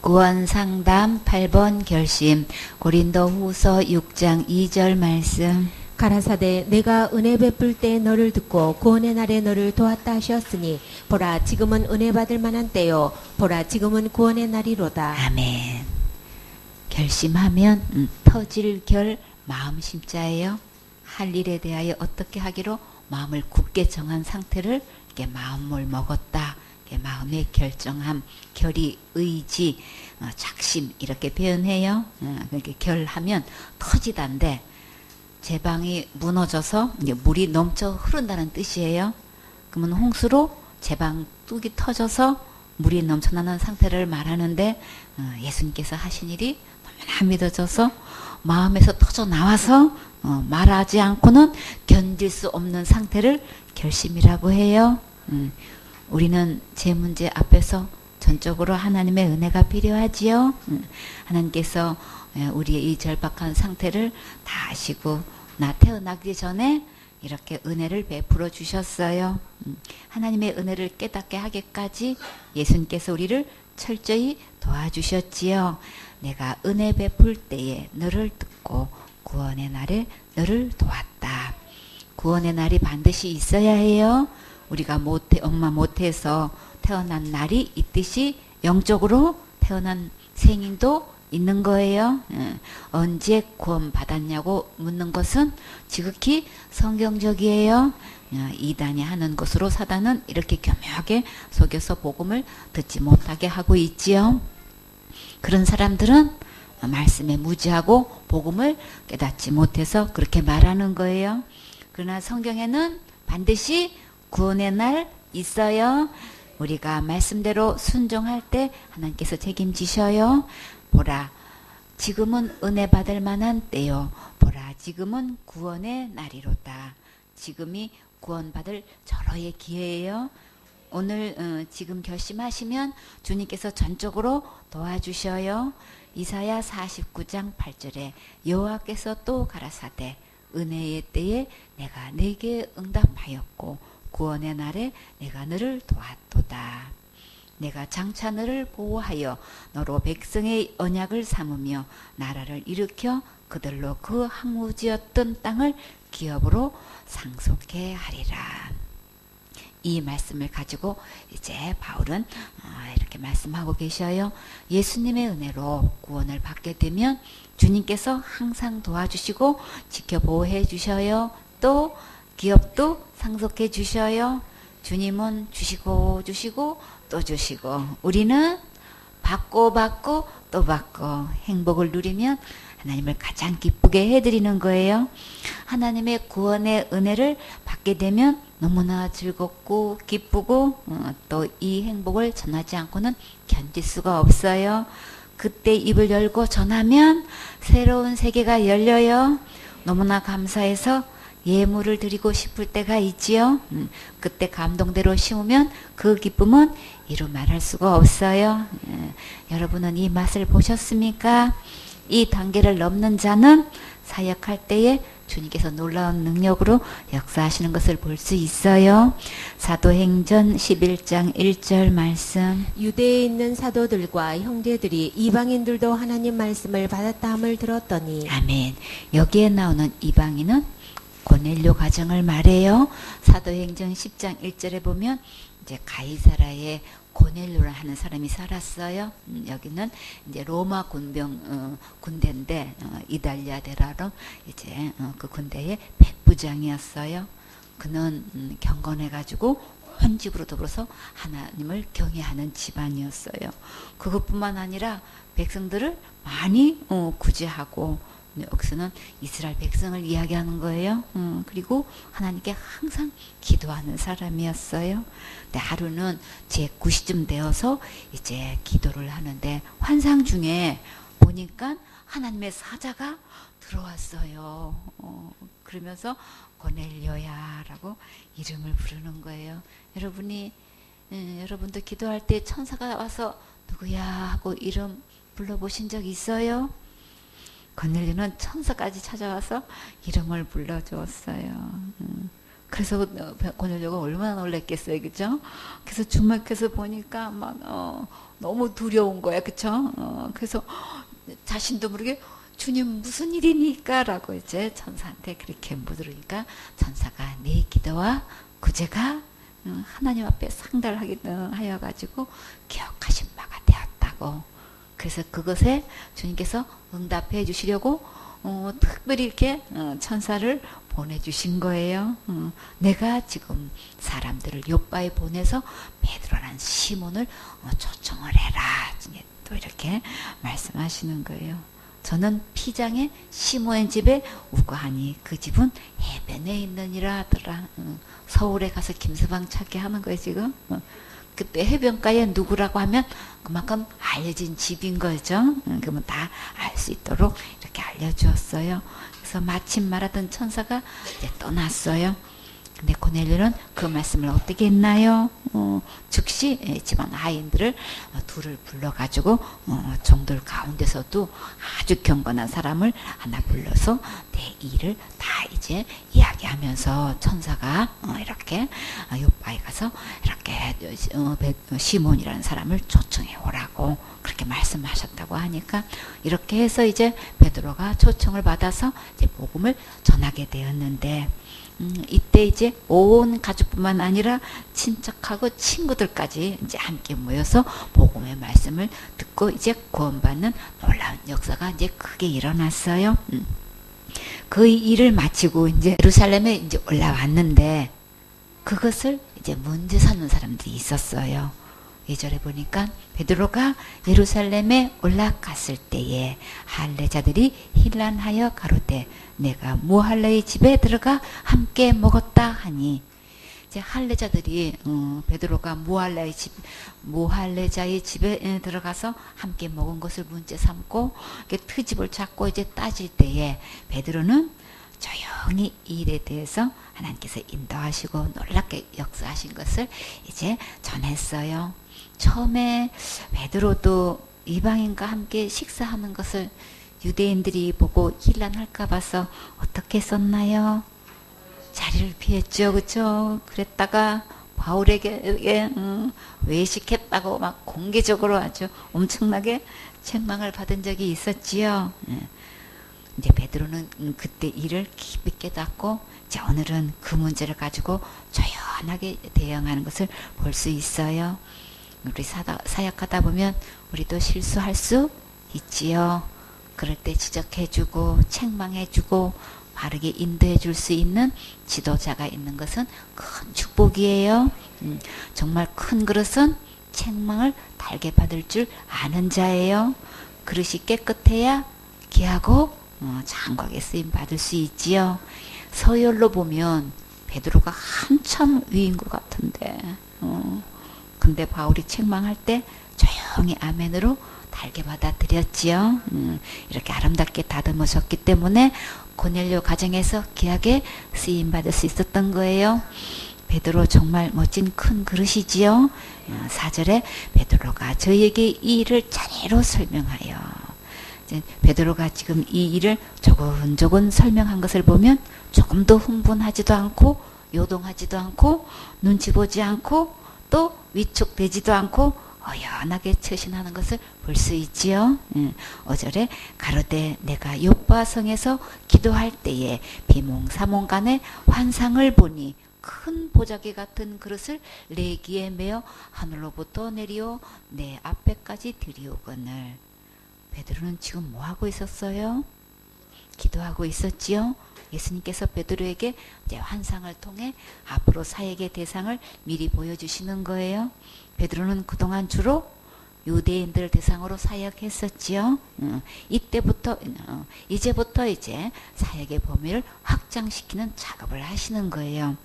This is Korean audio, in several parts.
구원상담 8번 결심. 고린도후서 6장 2절 말씀. 가라사대 내가 은혜 베풀 때 너를 듣고 구원의 날에 너를 도왔다 하셨으니 보라 지금은 은혜 받을 만한 때요 보라 지금은 구원의 날이로다. 아멘. 결심하면 터질 결 마음 심자예요. 할 일에 대하여 어떻게 하기로 마음을 굳게 정한 상태를 이렇게 마음을 먹었다. 마음의 결정함, 결의, 의지, 작심 이렇게 표현해요. 그렇게 결하면 터지다인데 제방이 무너져서 이제 물이 넘쳐 흐른다는 뜻이에요. 그러면 홍수로 제방 뚝이 터져서 물이 넘쳐나는 상태를 말하는데 예수님께서 하신 일이 너무나 믿어져서 마음에서 터져 나와서 말하지 않고는 견딜 수 없는 상태를 결심이라고 해요. 우리는 제 문제 앞에서 전적으로 하나님의 은혜가 필요하지요. 하나님께서 우리의 이 절박한 상태를 다 아시고 나 태어나기 전에 이렇게 은혜를 베풀어 주셨어요. 하나님의 은혜를 깨닫게 하기까지 예수님께서 우리를 철저히 도와주셨지요. 내가 은혜 베풀 때에 너를 듣고 구원의 날에 너를 도왔다. 구원의 날이 반드시 있어야 해요. 우리가 엄마 못해서 태어난 날이 있듯이 영적으로 태어난 생인도 있는 거예요. 언제 구원 받았냐고 묻는 것은 지극히 성경적이에요. 이단이 하는 것으로 사단은 이렇게 교묘하게 속여서 복음을 듣지 못하게 하고 있지요. 그런 사람들은 말씀에 무지하고 복음을 깨닫지 못해서 그렇게 말하는 거예요. 그러나 성경에는 반드시 구원의 날 있어요. 우리가 말씀대로 순종할 때 하나님께서 책임지셔요. 보라 지금은 은혜 받을 만한 때요. 보라 지금은 구원의 날이로다. 지금이 구원받을 절호의 기회예요. 오늘 지금 결심하시면 주님께서 전적으로 도와주셔요. 이사야 49장 8절에 여호와께서 또 가라사대 은혜의 때에 내가 네게 응답하였고 구원의 날에 내가 너를 도왔도다. 내가 장차 너를 보호하여 너로 백성의 언약을 삼으며 나라를 일으켜 그들로 그 항우지었던 땅을 기업으로 상속해 하리라. 이 말씀을 가지고 이제 바울은 이렇게 말씀하고 계셔요. 예수님의 은혜로 구원을 받게 되면 주님께서 항상 도와주시고 지켜보호해 주셔요. 또 기업도 상속해 주셔요. 주님은 주시고 또 주시고 우리는 받고 또 받고 행복을 누리면 하나님을 가장 기쁘게 해드리는 거예요. 하나님의 구원의 은혜를 받게 되면 너무나 즐겁고 기쁘고 또 이 행복을 전하지 않고는 견딜 수가 없어요. 그때 입을 열고 전하면 새로운 세계가 열려요. 너무나 감사해서 예물을 드리고 싶을 때가 있지요. 그때 감동대로 심으면 그 기쁨은 이루 말할 수가 없어요. 여러분은 이 맛을 보셨습니까? 이 단계를 넘는 자는 사역할 때에 주님께서 놀라운 능력으로 역사하시는 것을 볼 수 있어요. 사도행전 11장 1절 말씀. 유대에 있는 사도들과 형제들이 이방인들도 하나님 말씀을 받았다 함을 들었더니. 아멘. 여기에 나오는 이방인은 고넬료 가정을 말해요. 사도행전 10장 1절에 보면 이제 가이사라에 고넬료라 하는 사람이 살았어요. 여기는 이제 로마 군대인데 이달리아 데라로 이제 그 군대의 백부장이었어요. 그는 경건해가지고 온 집으로 더불어서 하나님을 경외하는 집안이었어요. 그것뿐만 아니라 백성들을 많이 구제하고 여기서는 이스라엘 백성을 이야기하는 거예요. 그리고 하나님께 항상 기도하는 사람이었어요. 근데 하루는 제 9시쯤 되어서 이제 기도를 하는데 환상 중에 보니까 하나님의 사자가 들어왔어요. 그러면서 고넬료야 라고 이름을 부르는 거예요. 여러분도 기도할 때 천사가 와서 누구야 하고 이름 불러보신 적 있어요? 고넬료는 천사까지 찾아와서 이름을 불러주었어요. 그래서 고넬료가 얼마나 놀랬겠어요, 그죠? 그래서 주목해서 보니까 막 너무 두려운 거야, 그쵸? 그래서 자신도 모르게 주님 무슨 일이니까라고 이제 천사한테 그렇게 물으니까 천사가 네 기도와 구제가 하나님 앞에 상달하게 하여 가지고 기억하신 바가 되었다고. 그래서 그것에 주님께서 응답해 주시려고 특별히 이렇게 천사를 보내주신 거예요. 내가 지금 사람들을 요바에 보내서 베드로라는 시몬을 초청을 해라. 또 이렇게 말씀하시는 거예요. 저는 피장에 시몬의 집에 우거하니 그 집은 해변에 있느니라 하더라. 서울에 가서 김서방 찾게 하는 거예요 지금. 그때 해변가에 누구라고 하면 그만큼 알려진 집인 거죠. 그러면 다 알 수 있도록 이렇게 알려주었어요. 그래서 마침 말하던 천사가 이제 떠났어요. 근데 고넬료는 그 말씀을 어떻게 했나요? 즉시 집안 하인들을 둘을 불러가지고 종들 가운데서도 아주 경건한 사람을 하나 불러서 내 일을 다 이제 이야기하면서 천사가 이렇게 요바에 가서 이렇게 시몬이라는 사람을 초청해 오라고 그렇게 말씀하셨다고 하니까 이렇게 해서 이제 베드로가 초청을 받아서 이제 복음을 전하게 되었는데 이때 이제 온 가족뿐만 아니라 친척하고 친구들까지 이제 함께 모여서 복음의 말씀을 듣고 이제 구원받는 놀라운 역사가 이제 크게 일어났어요. 그 일을 마치고 이제 예루살렘에 이제 올라왔는데 그것을 이제 문제 삼는 사람들이 있었어요. 2절에 보니까 베드로가 예루살렘에 올라갔을 때에 할례자들이 힐난하여 가로되 내가 무할례의 집에 들어가 함께 먹었다 하니 이제 할례자들이 베드로가 무할례자의 집에 들어가서 함께 먹은 것을 문제 삼고 트집을 잡고 이제 따질 때에 베드로는 조용히 이 일에 대해서 하나님께서 인도하시고 놀랍게 역사하신 것을 이제 전했어요. 처음에 베드로도 이방인과 함께 식사하는 것을 유대인들이 보고 힐난할까 봐서 어떻게 썼나요? 자리를 피했죠, 그렇죠? 그랬다가 바울에게 외식했다고 막 공개적으로 아주 엄청나게 책망을 받은 적이 있었지요. 이제 베드로는 그때 일을 깊이 깨닫고 이제 오늘은 그 문제를 가지고 조연하게 대응하는 것을 볼 수 있어요. 우리 사역하다 보면 우리도 실수할 수 있지요. 그럴 때 지적해주고 책망해주고 바르게 인도해줄 수 있는 지도자가 있는 것은 큰 축복이에요. 정말 큰 그릇은 책망을 달게 받을 줄 아는 자예요. 그릇이 깨끗해야 귀하고 장곽에 쓰임 받을 수 있지요. 서열로 보면 베드로가 한참 위인 것 같은데 근데 바울이 책망할 때 조용히 아멘으로 달게 받아들였지요. 이렇게 아름답게 다듬으셨기 때문에 고넬료 가정에서 귀하게 쓰임 받을 수 있었던 거예요. 베드로 정말 멋진 큰 그릇이지요. 4절에 베드로가 저희에게 이 일을 차례로 설명하여 베드로가 지금 이 일을 조근조근 설명한 것을 보면 조금도 흥분하지도 않고 요동하지도 않고 눈치 보지 않고 또 위축되지도 않고 어연하게 처신하는 것을 볼 수 있지요. 5절에 가로되 내가 요빠 성에서 기도할 때에 비몽사몽간에 환상을 보니 큰 보자기 같은 그릇을 내 귀에 메어 하늘로부터 내리어 내 앞에까지 들이오거늘. 베드로는 지금 뭐 하고 있었어요? 기도하고 있었지요. 예수님께서 베드로에게 이제 환상을 통해 앞으로 사역의 대상을 미리 보여주시는 거예요. 베드로는 그동안 주로 유대인들 대상으로 사역했었지요. 이제부터 이제 사역의 범위를 확장시키는 작업을 하시는 거예요.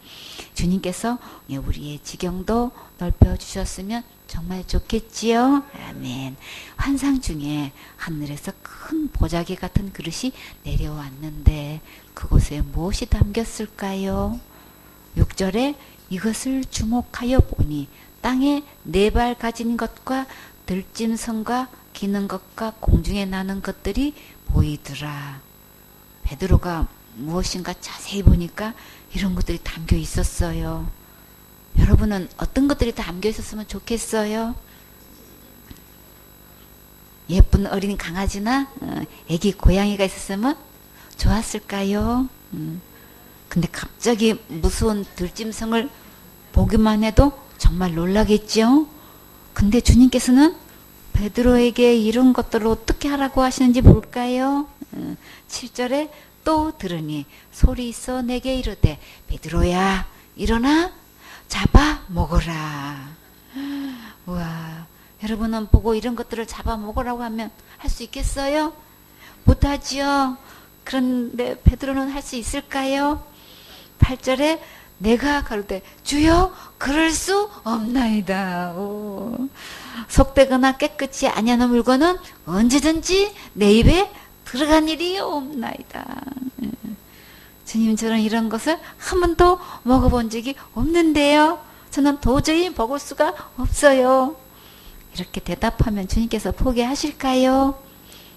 주님께서 우리의 지경도 넓혀주셨으면 정말 좋겠지요. 아멘. 환상 중에 하늘에서 큰 보자기 같은 그릇이 내려왔는데 그곳에 무엇이 담겼을까요? 6절에 이것을 주목하여 보니 땅에 4발 가진 것과 들짐승과 기는 것과 공중에 나는 것들이 보이더라. 베드로가 무엇인가 자세히 보니까 이런 것들이 담겨 있었어요. 여러분은 어떤 것들이 담겨 있었으면 좋겠어요? 예쁜 어린 강아지나 애기 고양이가 있었으면 좋았을까요? 근데 갑자기 무서운 들짐승을 보기만 해도 정말 놀라겠죠? 근데 주님께서는 베드로에게 이런 것들을 어떻게 하라고 하시는지 볼까요? 7절에 또 들으니 소리 있어 내게 이르되 베드로야 일어나 잡아 먹어라. 와, 여러분은 보고 이런 것들을 잡아 먹으라고 하면 할 수 있겠어요? 못하지요. 그런데 베드로는 할 수 있을까요? 8절에 내가 가로되 주여 그럴 수 없나이다. 오. 속되거나 깨끗이 아니하는 물건은 언제든지 내 입에 들어간 일이 없나이다. 주님처럼 이런 것을 한 번도 먹어본 적이 없는데요. 저는 도저히 먹을 수가 없어요. 이렇게 대답하면 주님께서 포기하실까요?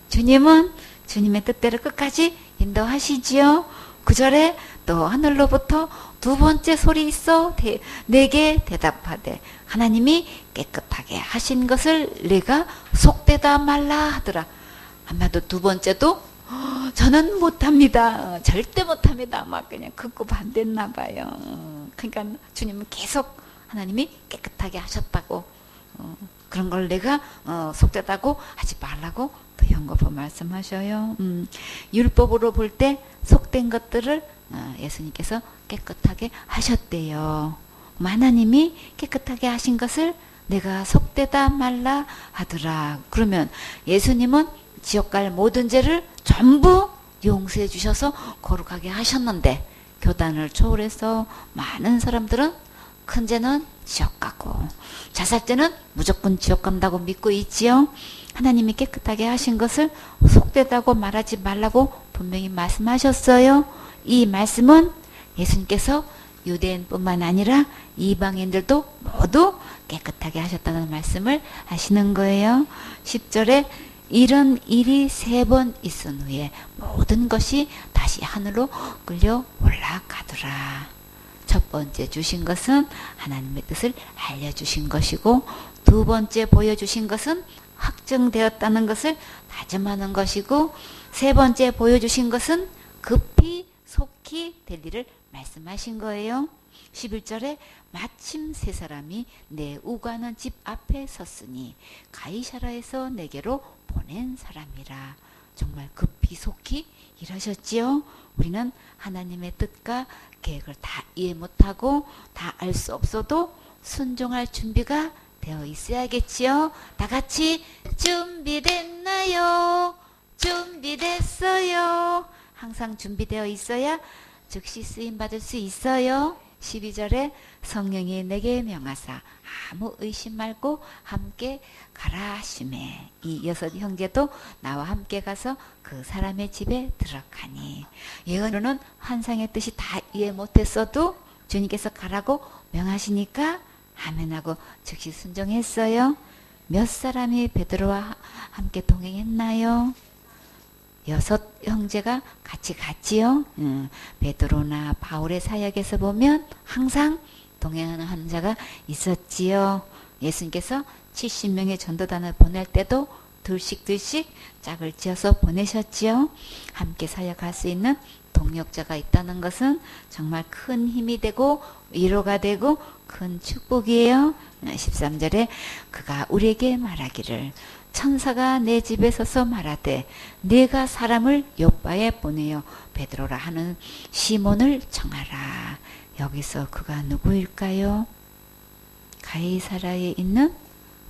주님은 주님의 뜻대로 끝까지 인도하시지요. 9절에 또 하늘로부터 두 번째 소리 있어 내게 대답하되 하나님이 깨끗하게 하신 것을 내가 속되다 말라 하더라. 아마도 두 번째도 저는 못합니다. 절대 못합니다. 막 그냥 극구 반대했나 봐요. 그러니까 주님은 계속 하나님이 깨끗하게 하셨다고 그런 걸 내가 속되다고 하지 말라고 또 연거푸 말씀하셔요. 율법으로 볼 때 속된 것들을 예수님께서 깨끗하게 하셨대요. 하나님이 깨끗하게 하신 것을 내가 속되다 말라 하더라. 그러면 예수님은 지옥 갈 모든 죄를 전부 용서해 주셔서 거룩하게 하셨는데 교단을 초월해서 많은 사람들은 큰 죄는 지옥 가고 자살죄는 무조건 지옥 간다고 믿고 있지요. 하나님이 깨끗하게 하신 것을 속되다고 말하지 말라고 분명히 말씀하셨어요. 이 말씀은 예수님께서 유대인뿐만 아니라 이방인들도 모두 깨끗하게 하셨다는 말씀을 하시는 거예요. 10절에 이런 일이 3번 있은 후에 모든 것이 다시 하늘로 끌려 올라가더라. 첫 번째 주신 것은 하나님의 뜻을 알려주신 것이고 두 번째 보여주신 것은 확정되었다는 것을 다짐하는 것이고 세 번째 보여주신 것은 급히 속히 될 일을 말씀하신 거예요. 11절에 마침 세 사람이 내 우가는 집 앞에 섰으니 가이사라에서 내게로 보낸 사람이라. 정말 급히 속히 일하셨지요. 우리는 하나님의 뜻과 계획을 다 이해 못하고 다 알 수 없어도 순종할 준비가 되어 있어야겠지요. 다 같이 준비됐나요? 준비됐어요. 항상 준비되어 있어야 즉시 쓰임 받을 수 있어요. 12절에 성령이 내게 명하사 아무 의심 말고 함께 가라 하시매 이 6 형제도 나와 함께 가서 그 사람의 집에 들어가니. 예언은 환상의 뜻이 다 이해 못했어도 주님께서 가라고 명하시니까 아멘하고 즉시 순종했어요. 몇 사람이 베드로와 함께 동행했나요? 6 형제가 같이 갔지요. 베드로나 바울의 사역에서 보면 항상 동행하는 한 자가 있었지요. 예수님께서 70명의 전도단을 보낼 때도 둘씩 짝을 지어서 보내셨지요. 함께 사역할 수 있는 동역자가 있다는 것은 정말 큰 힘이 되고 위로가 되고 큰 축복이에요. 13절에 그가 우리에게 말하기를 천사가 내 집에 서서 말하되 네가 사람을 요바에 보내어 베드로라 하는 시몬을 청하라. 여기서 그가 누구일까요? 가이사라에 있는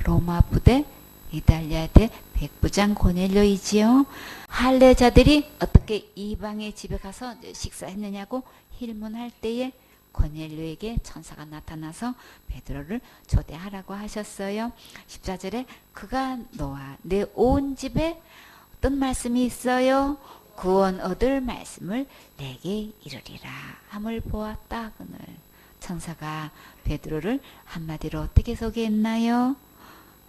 로마 부대 이달리아대 백부장 고넬료이지요. 할례자들이 어떻게 이방의 집에 가서 식사했느냐고 힐문할 때에 고넬료에게 천사가 나타나서 베드로를 초대하라고 하셨어요. 14절에 그가 너와 내 온 집에 어떤 말씀이 있어요? 구원 얻을 말씀을 내게 이르리라 함을 보았다. 그늘 천사가 베드로를 한마디로 어떻게 소개했나요?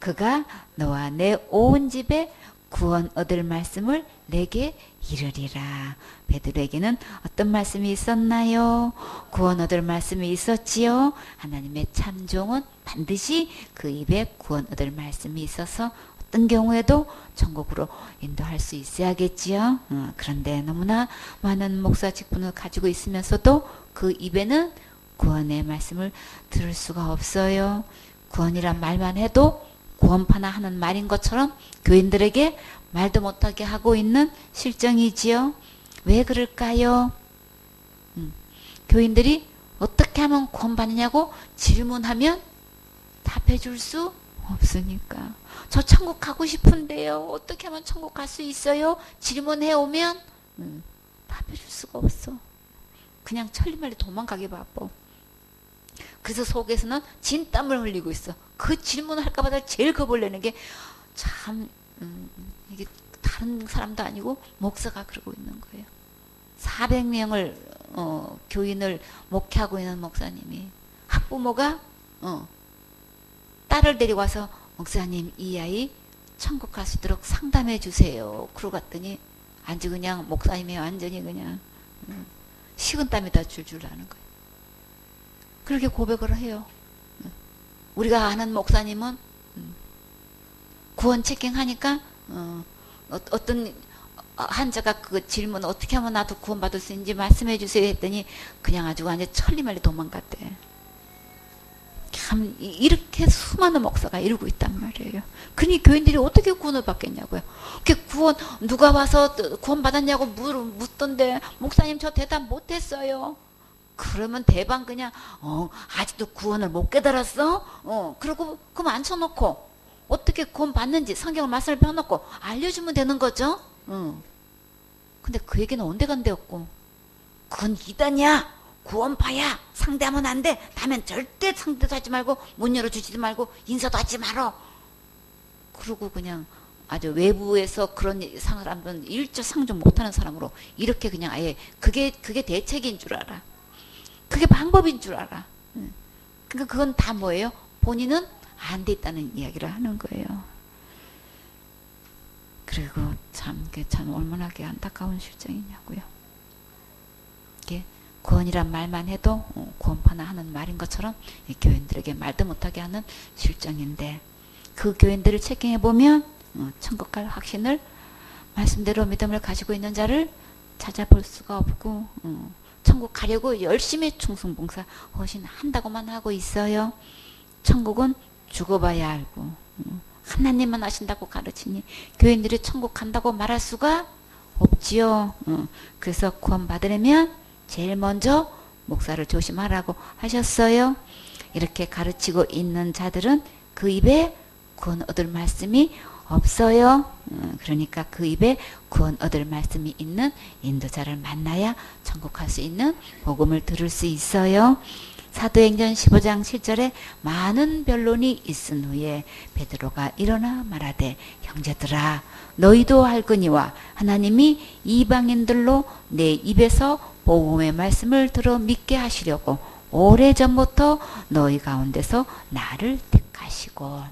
그가 너와 내 온 집에 구원 얻을 말씀을 내게 이르리라. 베드로에게는 어떤 말씀이 있었나요? 구원 얻을 말씀이 있었지요. 하나님의 참종은 반드시 그 입에 구원 얻을 말씀이 있어서 어떤 경우에도 천국으로 인도할 수 있어야겠지요. 그런데 너무나 많은 목사 직분을 가지고 있으면서도 그 입에는 구원의 말씀을 들을 수가 없어요. 구원이란 말만 해도 구원파나 하는 말인 것처럼 교인들에게 말도 못하게 하고 있는 실정이지요. 왜 그럴까요? 교인들이 어떻게 하면 구원받느냐고 질문하면 답해 줄 수 없으니까. 저 천국 가고 싶은데요. 어떻게 하면 천국 갈 수 있어요? 질문해 오면 답해 줄 수가 없어. 그냥 천리말리 도망가기 바빠. 그래서 속에서는 진땀을 흘리고 있어. 그 질문을 할까봐 제일 겁을 내는 게 참 이게 다른 사람도 아니고 목사가 그러고 있는 거예요. 400명을 교인을 목회하고 있는 목사님이 학부모가 딸을 데리고 와서 목사님 이 아이 천국 갈 수 있도록 상담해 주세요. 그러고 갔더니 아주 그냥 목사님이 완전히 그냥 식은땀이 다 줄줄 나는 거예요. 그렇게 고백을 해요. 우리가 아는 목사님은 구원 체킹하니까 어떤 환자가 그 질문 어떻게 하면 나도 구원받을 수 있는지 말씀해 주세요 했더니 그냥 아주 완전 천리말리 도망갔대. 참 이렇게 수많은 목사가 이러고 있단 말이에요. 그러니 교인들이 어떻게 구원을 받겠냐고요. 구원 누가 와서 구원 받았냐고 묻던데 목사님 저 대답 못했어요. 그러면 대방 그냥 아직도 구원을 못 깨달았어? 그러고 그럼 앉혀놓고 어떻게 구원 받는지 성경을 말씀을 펴놓고 알려주면 되는 거죠. 근데 그 얘기는 온데간데없고 그건 이단이야 구원파야 상대하면 안 돼. 다면 절대 상대도 하지 말고 문 열어주지도 말고 인사도 하지 말어. 그러고 그냥 아주 외부에서 그런 사람들은 일절 상종 못하는 사람으로 이렇게 그냥 아예 그게 대책인 줄 알아. 그게 방법인 줄 알아. 그러니까 그건 다 뭐예요? 본인은 안 돼 있다는 이야기를 하는 거예요. 그리고 참 얼마나 안타까운 실정이냐고요. 이게 구원이란 말만 해도 구원파나 하는 말인 것처럼 교인들에게 말도 못하게 하는 실정인데 그 교인들을 체킹해보면 천국 갈 확신을 말씀대로 믿음을 가지고 있는 자를 찾아볼 수가 없고 천국 가려고 열심히 충성봉사 헌신한다고만 하고 있어요. 천국은 죽어봐야 알고 하나님만 아신다고 가르치니 교인들이 천국 간다고 말할 수가 없지요. 그래서 구원 받으려면 제일 먼저 목사를 조심하라고 하셨어요. 이렇게 가르치고 있는 자들은 그 입에 구원 얻을 말씀이 없어요. 그러니까 그 입에 구원 얻을 말씀이 있는 인도자를 만나야 천국 갈 수 있는 복음을 들을 수 있어요. 사도행전 15장 7절에 많은 변론이 있은 후에 베드로가 일어나 말하되 형제들아 너희도 알거니와 하나님이 이방인들로 내 입에서 복음의 말씀을 들어 믿게 하시려고 오래전부터 너희 가운데서 나를 택하시고.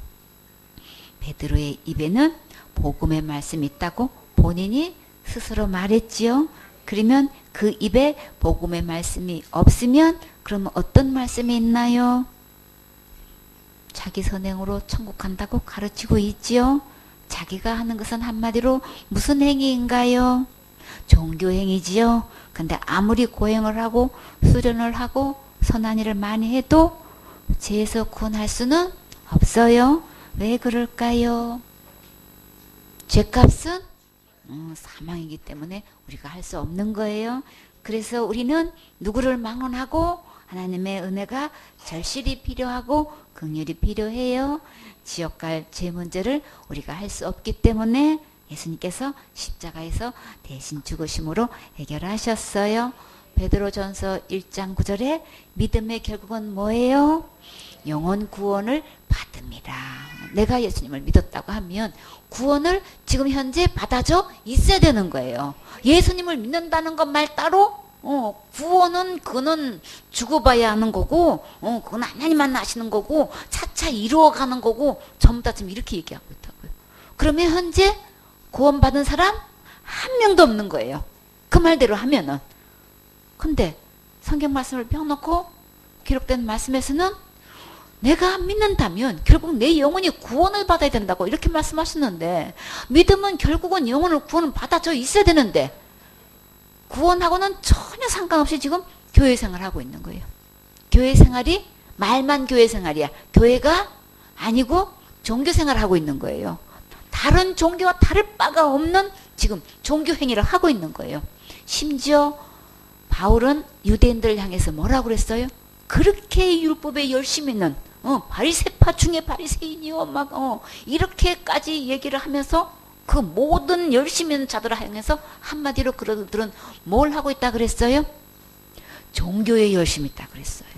베드로의 입에는 복음의 말씀이 있다고 본인이 스스로 말했지요. 그러면 그 입에 복음의 말씀이 없으면 그러면 어떤 말씀이 있나요? 자기 선행으로 천국 간다고 가르치고 있지요. 자기가 하는 것은 한마디로 무슨 행위인가요? 종교 행위지요. 근데 아무리 고행을 하고 수련을 하고 선한 일을 많이 해도 죄에서 구원할 수는 없어요. 왜 그럴까요? 죄값은 사망이기 때문에 우리가 할 수 없는 거예요. 그래서 우리는 누구를 막론하고 하나님의 은혜가 절실히 필요하고 긍휼이 필요해요. 지옥 갈 죄 문제를 우리가 할 수 없기 때문에 예수님께서 십자가에서 대신 죽으심으로 해결하셨어요. 베드로전서 1장 9절에 믿음의 결국은 뭐예요? 영혼 구원을 받습니다. 내가 예수님을 믿었다고 하면 구원을 지금 현재 받아져 있어야 되는 거예요. 예수님을 믿는다는 것 말 따로 구원은 그는 죽어봐야 하는 거고 그건 하나님만 아시는 거고 차차 이루어가는 거고 전부 다 지금 이렇게 얘기하고 있다고요. 그러면 현재 구원받은 사람 한 명도 없는 거예요. 그 말대로 하면은. 근데 성경 말씀을 펴놓고 기록된 말씀에서는 내가 믿는다면 결국 내 영혼이 구원을 받아야 된다고 이렇게 말씀하셨는데, 믿음은 결국은 영혼을 구원을 받아져 있어야 되는데 구원하고는 전혀 상관없이 지금 교회 생활하고 있는 거예요. 교회 생활이 말만 교회 생활이야. 교회가 아니고 종교 생활하고 있는 거예요. 다른 종교와 다를 바가 없는 지금 종교 행위를 하고 있는 거예요. 심지어 바울은 유대인들을 향해서 뭐라고 그랬어요? 그렇게 율법에 열심히 있는 바리새파 중에 바리새인이요 막 이렇게까지 얘기를 하면서 그 모든 열심히 있는 자들을 향해서 한마디로 그들은 뭘 하고 있다 그랬어요? 종교에 열심히 있다 그랬어요.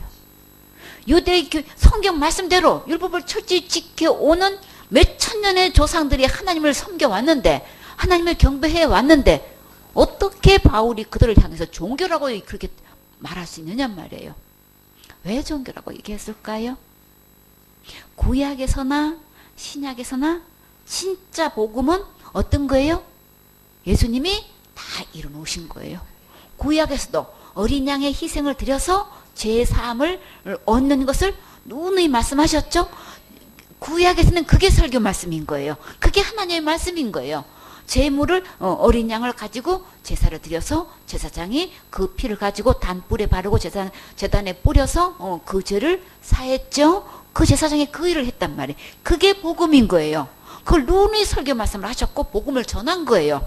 유대 성경 말씀대로 율법을 철저히 지켜오는 몇천 년의 조상들이 하나님을 섬겨왔는데, 하나님을 경배해 왔는데 어떻게 바울이 그들을 향해서 종교라고 그렇게 말할 수 있느냐 말이에요. 왜 종교라고 얘기했을까요? 구약에서나 신약에서나 진짜 복음은 어떤 거예요? 예수님이 다 이뤄놓으신 거예요. 구약에서도 어린 양의 희생을 드려서 죄사함을 얻는 것을 누누이 말씀하셨죠? 구약에서는 그게 설교 말씀인 거예요. 그게 하나님의 말씀인 거예요. 제물을 어린 양을 가지고 제사를 드려서 제사장이 그 피를 가지고 단불에 바르고 제단에 뿌려서 그 죄를 사했죠. 그 제사장이 그 일을 했단 말이에요. 그게 복음인 거예요. 그걸 누누이 설교 말씀을 하셨고 복음을 전한 거예요.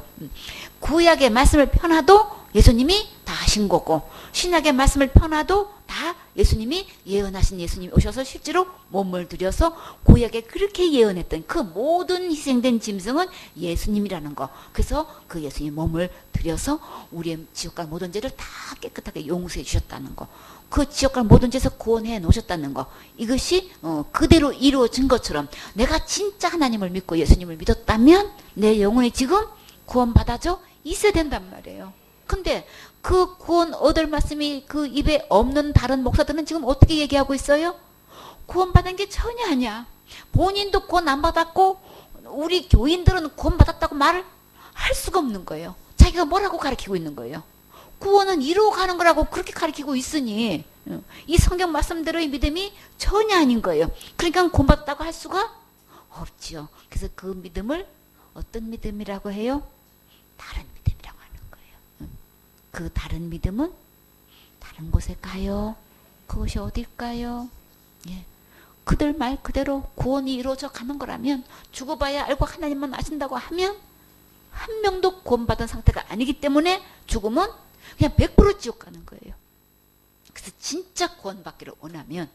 구약의 말씀을 펴놔도 예수님이 다 하신 거고, 신약의 말씀을 펴놔도 다 예수님이 예언하신 예수님이 오셔서 실제로 몸을 들여서 구약에 그렇게 예언했던 그 모든 희생된 짐승은 예수님이라는 거. 그래서 그 예수님 몸을 들여서 우리의 지옥과 모든 죄를 다 깨끗하게 용서해 주셨다는 거. 그 지옥과 모든 죄에서 구원해 놓으셨다는 거. 이것이 그대로 이루어진 것처럼 내가 진짜 하나님을 믿고 예수님을 믿었다면 내 영혼이 지금 구원받아져 있어야 된단 말이에요. 근데 그 구원 얻을 말씀이 그 입에 없는 다른 목사들은 지금 어떻게 얘기하고 있어요? 구원받은 게 전혀 아니야. 본인도 구원 안 받았고 우리 교인들은 구원 받았다고 말을 할 수가 없는 거예요. 자기가 뭐라고 가르치고 있는 거예요? 구원은 이루어가는 거라고 그렇게 가르치고 있으니 이 성경 말씀대로의 믿음이 전혀 아닌 거예요. 그러니까 구원 받았다고 할 수가 없지요. 그래서 그 믿음을 어떤 믿음이라고 해요? 다른 믿음이라고 하는 거예요. 그 다른 믿음은 다른 곳에 가요. 그것이 어딜까요? 예. 그들 말 그대로 구원이 이루어져 가는 거라면, 죽어봐야 알고 하나님만 아신다고 하면 한 명도 구원받은 상태가 아니기 때문에 죽으면 그냥 100% 지옥 가는 거예요. 그래서 진짜 구원받기를 원하면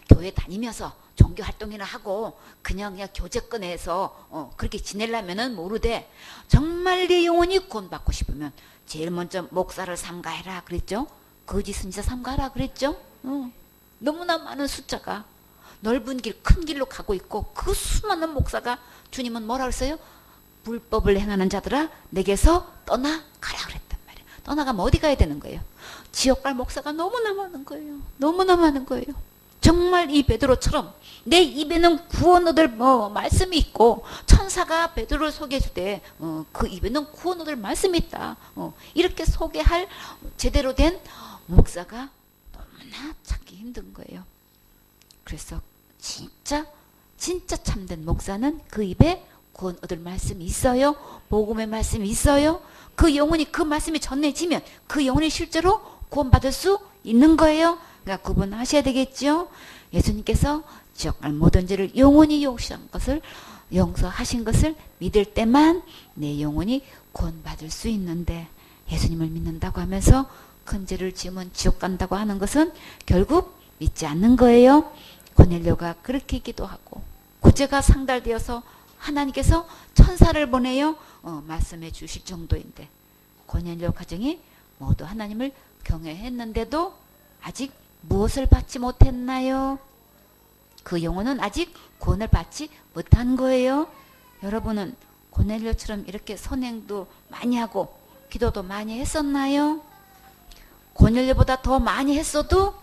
교회 다니면서 종교 활동이나 하고 그냥 교제권에서 그렇게 지내려면은 모르되, 정말 내 영혼이 구원받고 싶으면 제일 먼저 목사를 삼가해라 그랬죠. 거짓 선지자 삼가하라 그랬죠. 너무나 많은 숫자가 넓은 길, 큰 길로 가고 있고 그 수많은 목사가 주님은 뭐라 그랬어요? 불법을 행하는 자들아 내게서 떠나가라 그랬단 말이에요. 떠나가면 어디 가야 되는 거예요? 지옥 갈 목사가 너무나 많은 거예요. 너무나 많은 거예요. 정말 이 베드로처럼 내 입에는 구원 얻을 말씀이 있고, 천사가 베드로를 소개해줄 때 그 입에는 구원 얻을 말씀이 있다. 이렇게 소개할 제대로 된 목사가 너무나 찾기 힘든 거예요. 그래서 진짜 참된 목사는 그 입에 구원 얻을 말씀이 있어요. 복음의 말씀이 있어요. 그 영혼이 그 말씀이 전해지면 그 영혼이 실제로 구원받을 수 있는 거예요. 그러니까 구분하셔야 되겠죠. 예수님께서 지옥갈 모든 죄를 영원히 용서하신 것을 믿을 때만 내 영혼이 구원받을 수 있는데, 예수님을 믿는다고 하면서 큰 죄를 지으면 지옥 간다고 하는 것은 결국 믿지 않는 거예요. 고넬료가 그렇게 기도하고 구제가 상달되어서 하나님께서 천사를 보내요 말씀해 주실 정도인데, 고넬료 가정이 모두 하나님을 경외했는데도 아직 무엇을 받지 못했나요? 그 영혼은 아직 구원을 받지 못한 거예요. 여러분은 고넬료처럼 이렇게 선행도 많이 하고 기도도 많이 했었나요? 고넬료보다 더 많이 했어도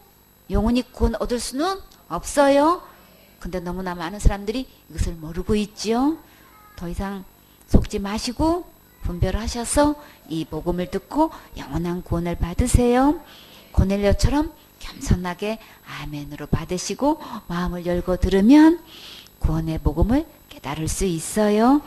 영혼이 구원 얻을 수는 없어요. 근데 너무나 많은 사람들이 이것을 모르고 있지요. 더 이상 속지 마시고 분별하셔서 이 복음을 듣고 영원한 구원을 받으세요. 고넬료처럼 겸손하게 아멘으로 받으시고 마음을 열고 들으면 구원의 복음을 깨달을 수 있어요.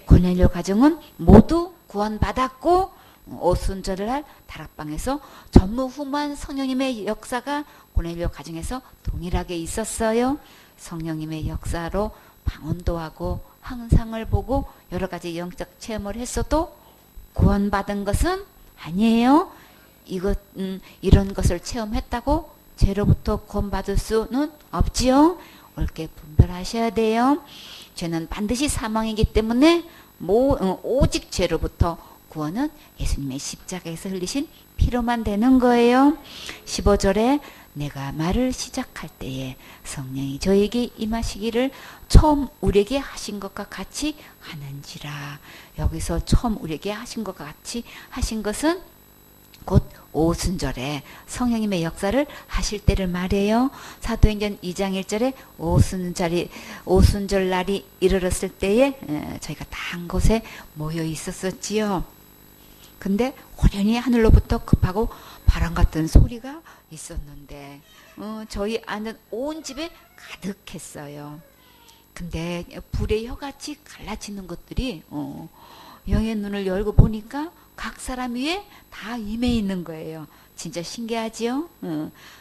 고넬료 가정은 모두 구원받았고 오순절날 다락방에서 전무후무한 성령님의 역사가 고넬료 가정에서 동일하게 있었어요. 성령님의 역사로 방언도 하고 항상을 보고 여러 가지 영적 체험을 했어도 구원받은 것은 아니에요. 이런 것을 체험했다고 죄로부터 구원받을 수는 없지요. 옳게 분별하셔야 돼요. 죄는 반드시 사망이기 때문에 오직 죄로부터 구원은 예수님의 십자가에서 흘리신 피로만 되는 거예요. 15절에 내가 말을 시작할 때에 성령이 저에게 임하시기를 처음 우리에게 하신 것과 같이 하는지라. 여기서 처음 우리에게 하신 것과 같이 하신 것은 곧 오순절에 성령님의 역사를 하실 때를 말해요. 사도행전 2장 1절에 오순절 날이 이르렀을 때에 저희가 다 한 곳에 모여 있었었지요. 근데 호련히 하늘로부터 급하고 바람 같은 소리가 있었는데 저희 안은 온 집에 가득했어요. 근데 불의 혀같이 갈라지는 것들이 영의 눈을 열고 보니까 각 사람 위에 다 임해 있는 거예요. 진짜 신기하지요?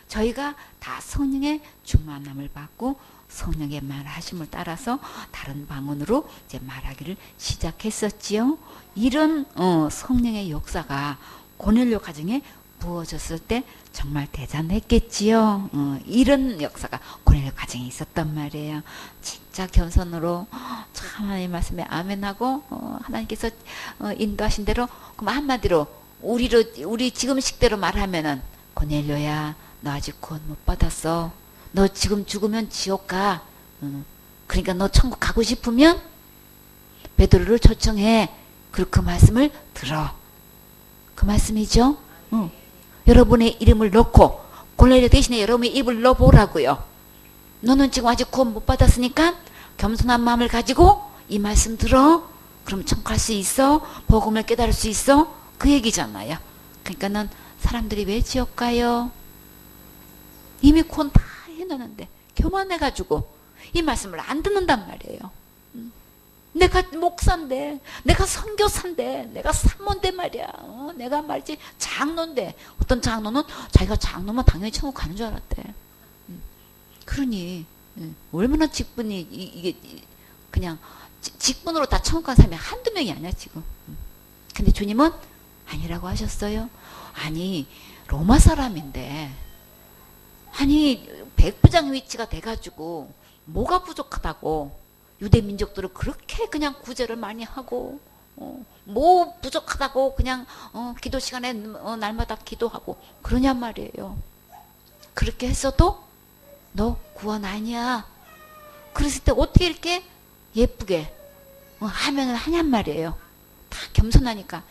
저희가 다 성령의 충만함을 받고 성령의 말하심을 따라서 다른 방언으로 이제 말하기를 시작했었지요. 이런 성령의 역사가 고넬료 가정에 부어졌을 때 정말 대단했겠지요. 이런 역사가 고넬료 가정에 있었단 말이에요. 진짜 겸손으로 참 하나님 말씀에 아멘하고 하나님께서 인도하신 대로 그럼 한마디로 우리 지금 식대로 말하면은 고넬료야 너 아직 구원 못 받았어. 너 지금 죽으면 지옥 가. 그러니까 너 천국 가고 싶으면 베드로를 초청해. 그리고 그 말씀을 들어. 그 말씀이죠. 여러분의 이름을 넣고 고넬료 대신에 여러분의 입을 넣어보라고요. 너는 지금 아직 구원 못 받았으니까 겸손한 마음을 가지고 이 말씀 들어. 그럼 천국 갈 수 있어. 복음을 깨달을 수 있어. 그 얘기잖아요. 그러니까는 사람들이 왜 지옥 가요? 이미 구원 다 해놨는데 교만해가지고 이 말씀을 안 듣는단 말이에요. 내가 목사인데, 내가 선교사인데, 내가 사모인데 말이야. 내가 말이지 장로인데, 어떤 장로는 자기가 장로면 당연히 천국 가는 줄 알았대. 그러니 얼마나 직분이 이게 그냥 직분으로 다 천국 간 사람이 한두 명이 아니야 지금. 근데 주님은 아니라고 하셨어요. 아니 로마 사람인데, 아니 백부장 위치가 돼가지고 뭐가 부족하다고 유대 민족들을 그렇게 그냥 구제를 많이 하고 뭐 부족하다고 그냥 기도 시간에 날마다 기도하고 그러냔 말이에요. 그렇게 했어도 너 구원 아니야. 그랬을 때 어떻게 이렇게 예쁘게 하면은 하냔 말이에요. 다 겸손하니까.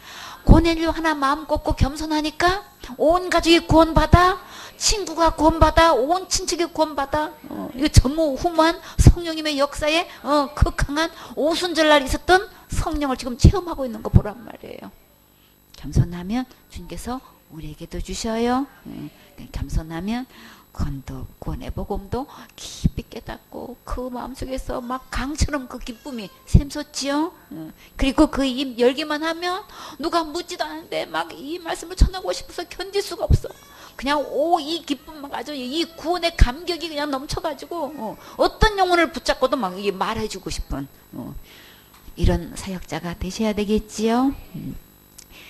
고넬료 하나 마음 꺾고 겸손하니까 온 가족이 구원받아. 친구가 구원받아. 온 친척이 구원받아. 이거 전무후무한 성령님의 역사에 극강한 오순절날 있었던 성령을 지금 체험하고 있는 거 보란 말이에요. 겸손하면 주님께서 우리에게도 주셔요. 겸손하면 구원도, 구원의 복음도 깊이 깨닫고 그 마음속에서 막 강처럼 그 기쁨이 샘솟지요. 그리고 그 입 열기만 하면 누가 묻지도 않는데 막 이 말씀을 전하고 싶어서 견딜 수가 없어. 그냥 이 기쁨만 가지고 이 구원의 감격이 그냥 넘쳐가지고 어떤 영혼을 붙잡고도 막 이게 말해주고 싶은 이런 사역자가 되셔야 되겠지요.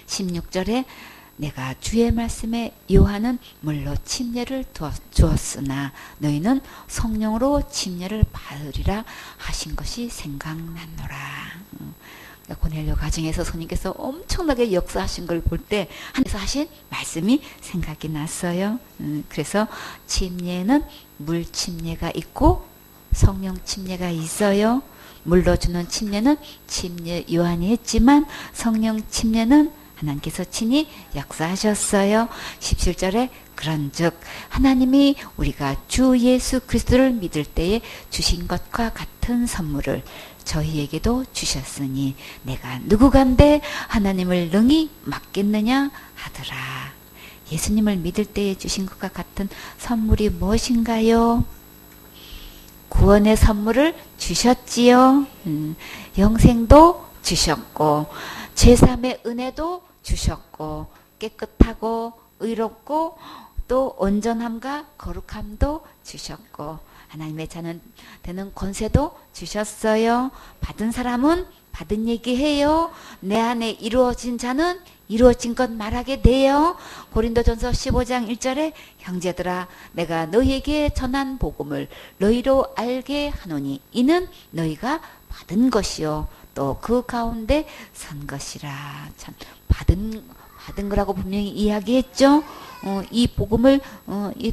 16절에 내가 주의 말씀에 요한은 물로 침례를 주었으나 너희는 성령으로 침례를 받으리라 하신 것이 생각났노라. 고넬료 가정에서 성령께서 엄청나게 역사하신 걸 볼 때 하나님께서 하신 말씀이 생각이 났어요. 그래서 침례는 물 침례가 있고 성령 침례가 있어요. 물로 주는 침례는 침례 요한이 했지만 성령 침례는 하나님께서 친히 역사하셨어요. 17절에 그런즉 하나님이 우리가 주 예수 그리스도를 믿을 때에 주신 것과 같은 선물을 저희에게도 주셨으니 내가 누구간데 하나님을 능히 맡겠느냐 하더라. 예수님을 믿을 때에 주신 것과 같은 선물이 무엇인가요? 구원의 선물을 주셨지요. 영생도 주셨고 제3의 은혜도 주셨고 깨끗하고 의롭고 또 온전함과 거룩함도 주셨고 하나님의 자는 되는 권세도 주셨어요. 받은 사람은 받은 얘기해요. 내 안에 이루어진 자는 이루어진 것 말하게 돼요. 고린도전서 15장 1절에 형제들아 내가 너희에게 전한 복음을 너희로 알게 하노니 이는 너희가 받은 것이요 또 그 가운데 선 것이라. 참 받은 거라고 분명히 이야기했죠. 이 복음을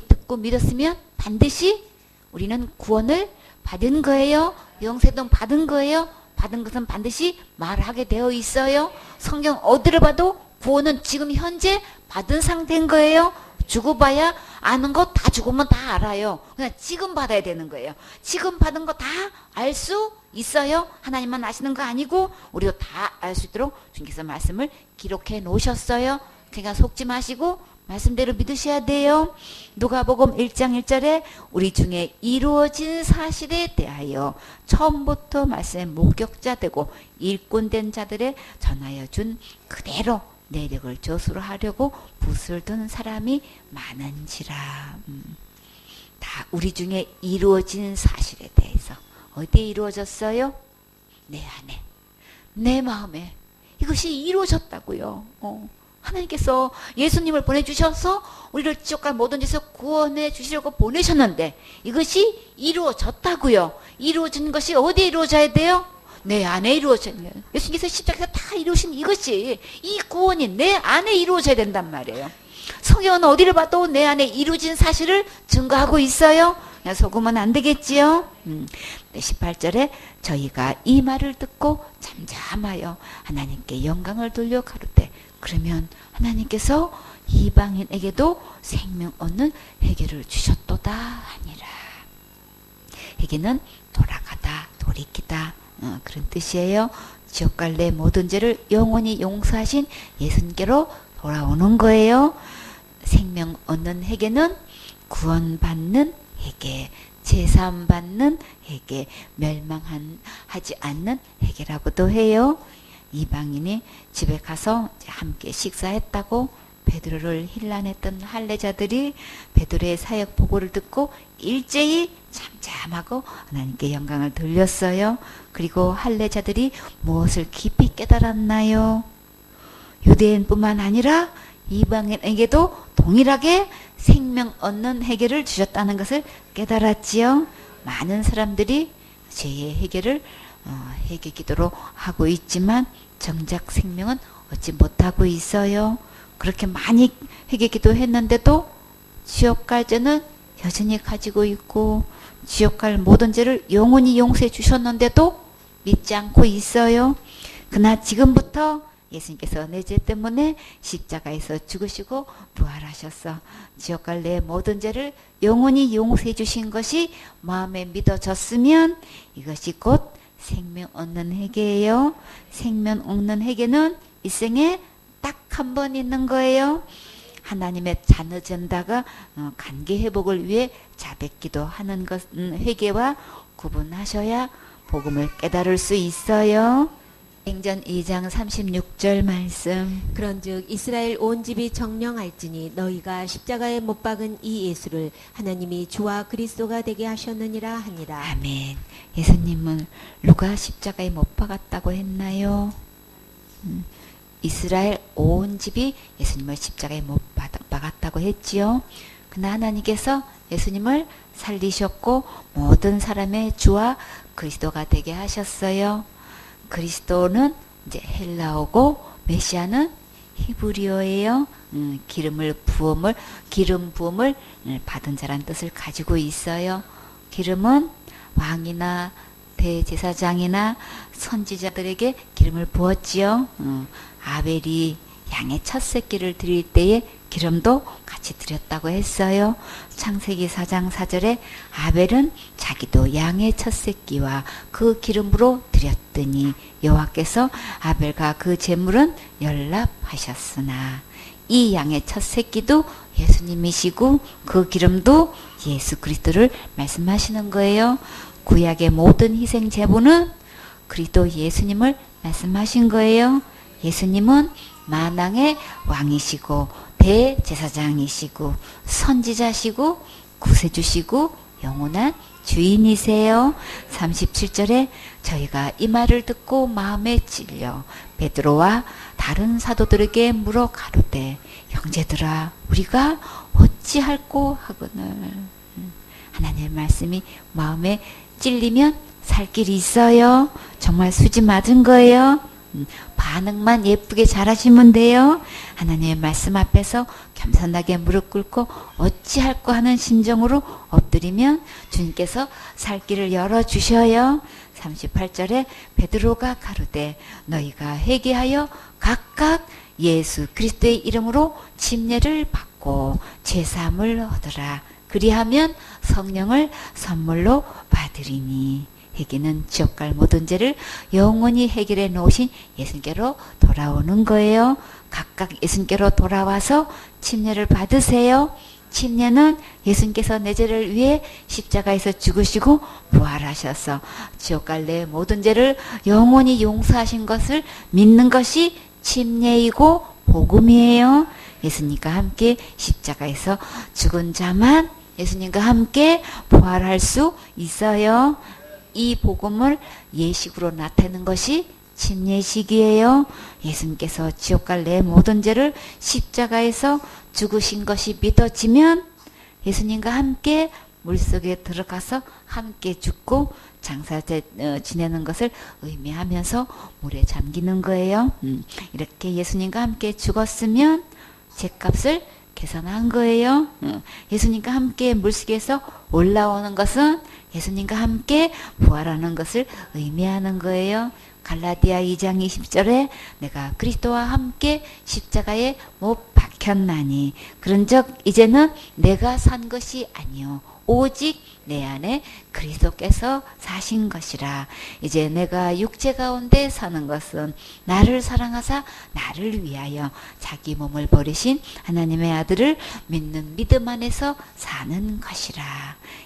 듣고 믿었으면 반드시 우리는 구원을 받은 거예요. 영생도 받은 거예요. 받은 것은 반드시 말하게 되어 있어요. 성경 어디를 봐도 구원은 지금 현재 받은 상태인 거예요. 주고 봐야 아는 거 다 죽으면 다 알아요. 그냥 지금 받아야 되는 거예요. 지금 받은 거 다 알 수 있어요. 하나님만 아시는 거 아니고 우리도 다 알 수 있도록 주님께서 말씀을 기록해 놓으셨어요. 그러니까 속지 마시고 말씀대로 믿으셔야 돼요. 누가복음 1장 1절에 우리 중에 이루어진 사실에 대하여 처음부터 말씀의 목격자 되고 일꾼된 자들의 전하여 준 그대로 내력을 조수로 하려고 붓을 든 사람이 많은지라. 다 우리 중에 이루어진 사실에 대해서 어디에 이루어졌어요? 내 안에, 내 마음에 이것이 이루어졌다고요. 하나님께서 예수님을 보내주셔서 우리를 지옥과 모든 짓에서 구원해 주시려고 보내셨는데 이것이 이루어졌다고요. 이루어진 것이 어디에 이루어져야 돼요? 내 안에 이루어져야 돼요. 예수님께서 십자가에서 다 이루신 이것이 이 구원이 내 안에 이루어져야 된단 말이에요. 성경은 어디를 봐도 내 안에 이루어진 사실을 증거하고 있어요. 그냥 속으면 안 되겠지요. 18절에 저희가 이 말을 듣고 잠잠하여 하나님께 영광을 돌려 가로되 그러면 하나님께서 이방인에게도 생명 얻는 회개를 주셨도다 하니라. 회개는 돌아가다, 돌이키다 그런 뜻이에요. 지옥 갈 내 모든 죄를 영원히 용서하신 예수님께로 돌아오는 거예요. 생명 얻는 회개는 구원받는 회개, 제사함 받는 회개, 멸망하지 않는 회개라고도 해요. 이방인이 집에 가서 함께 식사했다고 베드로를 힐난했던 할례자들이 베드로의 사역 보고를 듣고 일제히 잠잠하고 하나님께 영광을 돌렸어요. 그리고 할례자들이 무엇을 깊이 깨달았나요? 유대인뿐만 아니라 이방인에게도 동일하게 생명 얻는 해결을 주셨다는 것을 깨달았지요. 많은 사람들이 죄의 해결을 회개 기도로 하고 있지만 정작 생명은 얻지 못하고 있어요. 그렇게 많이 회개 기도했는데도 지옥 갈 죄는 여전히 가지고 있고 지옥 갈 모든 죄를 영원히 용서해 주셨는데도 믿지 않고 있어요. 그러나 지금부터 예수님께서 내 죄 때문에 십자가에서 죽으시고 부활하셔서 지옥 갈 내 모든 죄를 영원히 용서해 주신 것이 마음에 믿어졌으면 이것이 곧 생명 얻는 회개예요. 생명 얻는 회개는 일생에 딱 한 번 있는 거예요. 하나님의 자녀 된다가 관계 회복을 위해 자백기도 하는 것은 회개와 구분하셔야 복음을 깨달을 수 있어요. 행전 2장 36절 말씀. 그런즉 이스라엘 온 집이 정령할지니 너희가 십자가에 못 박은 이 예수를 하나님이 주와 그리스도가 되게 하셨느니라 하니라. 아멘. 예수님은 누가 십자가에 못 박았다고 했나요? 이스라엘 온 집이 예수님을 십자가에 못 박았다고 했지요. 그러나 하나님께서 예수님을 살리셨고 모든 사람의 주와 그리스도가 되게 하셨어요. 그리스도는 이제 헬라어고 메시아는 히브리어예요. 기름 부음을 받은 자란 뜻을 가지고 있어요. 기름은 왕이나 대제사장이나 선지자들에게 기름을 부었지요. 아벨이 양의 첫 새끼를 드릴 때에 기름도 같이 드렸다고 했어요. 창세기 4장 4절에 아벨은 자기도 양의 첫 새끼와 그 기름으로 드렸더니 여호와께서 아벨과 그 제물은 연락하셨으나 이 양의 첫 새끼도 예수님이시고 그 기름도 예수 그리스도를 말씀하시는 거예요. 구약의 모든 희생 제물은 그리스도 예수님을 말씀하신 거예요. 예수님은 만왕의 왕이시고 대제사장이시고 선지자시고 구세주시고 영원한 주인이세요. 37절에 저희가 이 말을 듣고 마음에 찔려 베드로와 다른 사도들에게 물어 가로되 형제들아 우리가 어찌할꼬 하거늘. 하나님의 말씀이 마음에 찔리면 살 길이 있어요. 정말 수지 맞은 거예요. 반응만 예쁘게 잘하시면 돼요. 하나님의 말씀 앞에서 겸손하게 무릎 꿇고 어찌할꼬 하는 심정으로 엎드리면 주님께서 살 길을 열어주셔요. 38절에 베드로가 가로되 너희가 회개하여 각각 예수 그리스도의 이름으로 침례를 받고 죄사함을 얻으라. 그리하면 성령을 선물로 받으리니. 회개는 지옥 갈 모든 죄를 영원히 해결해 놓으신 예수님께로 돌아오는 거예요. 각각 예수님께로 돌아와서 침례를 받으세요. 침례는 예수님께서 내 죄를 위해 십자가에서 죽으시고 부활하셔서 지옥 갈 내 모든 죄를 영원히 용서하신 것을 믿는 것이 침례이고 복음이에요. 예수님과 함께 십자가에서 죽은 자만 예수님과 함께 부활할 수 있어요. 이 복음을 예식으로 나타내는 것이 침례식이에요. 예수님께서 지옥 갈 내 모든 죄를 십자가에서 죽으신 것이 믿어지면 예수님과 함께 물속에 들어가서 함께 죽고 장사 지내는 것을 의미하면서 물에 잠기는 거예요. 이렇게 예수님과 함께 죽었으면 죄값을 계산한 거예요. 예수님과 함께 물속에서 올라오는 것은 예수님과 함께 부활하는 것을 의미하는 거예요. 갈라디아 2장 20절에 내가 그리스도와 함께 십자가에 못 박혔나니 그런즉 이제는 내가 산 것이 아니요 오직 내 안에 그리스도께서 사신 것이라. 이제 내가 육체 가운데 사는 것은 나를 사랑하사 나를 위하여 자기 몸을 버리신 하나님의 아들을 믿는 믿음 안에서 사는 것이라.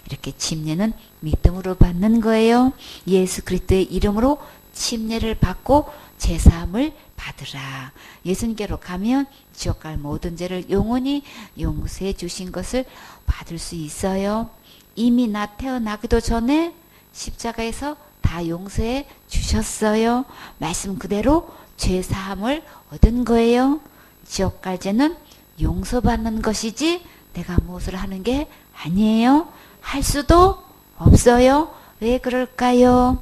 이렇게 침례는 믿음으로 받는 거예요. 예수 그리스도의 이름으로 침례를 받고 제사함을 받으라. 예수님께로 가면 지옥 갈 모든 죄를 영원히 용서해 주신 것을 받을 수 있어요. 이미 나 태어나기도 전에 십자가에서 다 용서해 주셨어요. 말씀 그대로 죄사함을 얻은 거예요. 지옥 갈 죄는 용서받는 것이지 내가 무엇을 하는 게 아니에요. 할 수도 없어요. 왜 그럴까요?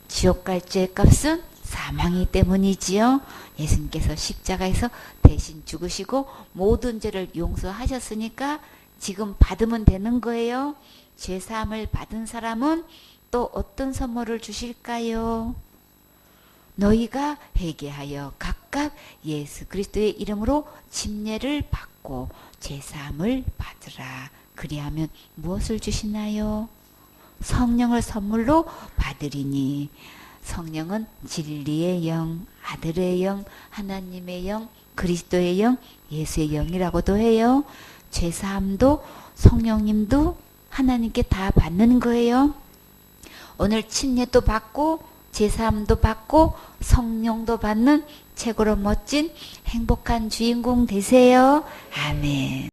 지옥 갈 죄의 값은 사망이기 때문이지요. 예수님께서 십자가에서 대신 죽으시고 모든 죄를 용서하셨으니까 지금 받으면 되는 거예요. 죄사함을 받은 사람은 또 어떤 선물을 주실까요? 너희가 회개하여 각각 예수 그리스도의 이름으로 침례를 받고 죄사함을 받으라. 그리하면 무엇을 주시나요? 성령을 선물로 받으리니. 성령은 진리의 영, 아들의 영, 하나님의 영, 그리스도의 영, 예수의 영이라고도 해요. 죄사함도 성령님도 하나님께 다 받는 거예요. 오늘 침례도 받고 제사함도 받고 성령도 받는 최고로 멋진 행복한 주인공 되세요. 아멘.